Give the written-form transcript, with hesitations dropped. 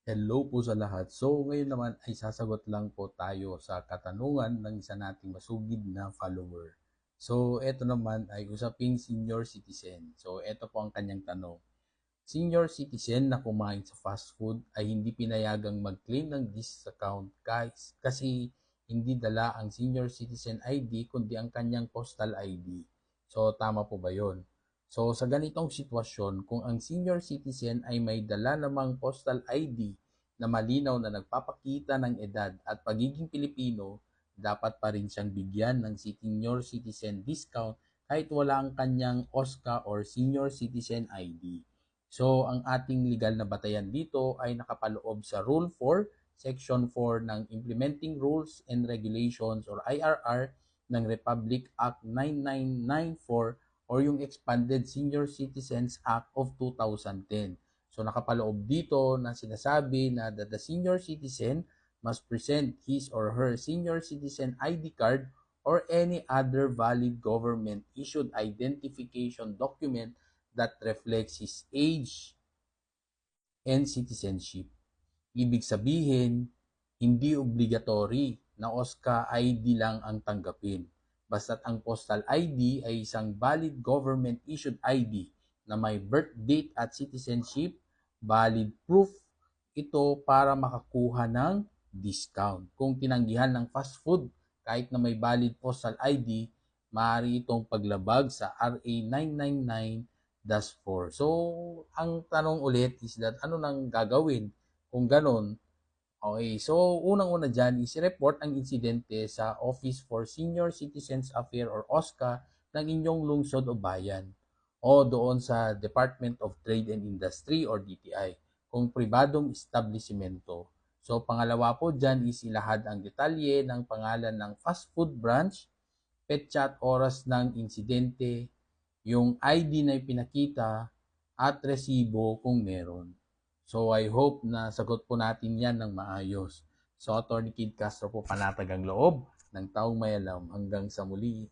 Hello po sa lahat. So, ngayon naman ay sasagot lang po tayo sa katanungan ng isa nating masugid na follower. So, eto naman ay usaping senior citizen. So, eto po ang kanyang tanong. Senior citizen na kumain sa fast food ay hindi pinayagang mag-claim ng discount kasi hindi dala ang senior citizen ID kundi ang kanyang postal ID. So, tama po ba yon? So, sa ganitong sitwasyon, kung ang senior citizen ay may dala namang postal ID na malinaw na nagpapakita ng edad at pagiging Pilipino, dapat pa rin siyang bigyan ng senior citizen discount kahit wala ang kanyang OSCA or senior citizen ID. So, ang ating legal na batayan dito ay nakapaloob sa Rule 4, Section 4 ng Implementing Rules and Regulations or IRR ng Republic Act 9994 or yung Expanded Senior Citizens Act of 2010. So nakapaloob dito na sinasabi na the senior citizen must present his or her senior citizen ID card or any other valid government issued identification document that reflects his age and citizenship. Ibig sabihin, hindi obligatory na OSCA ID lang ang tanggapin. Basta't ang postal ID ay isang valid government issued ID na may birth date at citizenship, valid proof ito para makakuha ng discount. Kung tinanggihan ng fast food kahit na may valid postal ID, maaari itong paglabag sa RA 999-4. So, ang tanong ulit is that ano nang gagawin kung ganon? Okay, so unang-una dyan is report ang insidente sa Office for Senior Citizens Affairs or OSCA ng inyong lungsod o bayan o doon sa Department of Trade and Industry or DTI kung pribadong establishmento. So pangalawa po dyan is ilahad ang detalye ng pangalan ng fast food branch, petsa at oras ng insidente, yung ID na ipinakita at resibo kung meron. So I hope na sagot po natin yan ng maayos. So Attorney Kid Castro po, panatag ang loob ng taong may alam. Hanggang sa muli.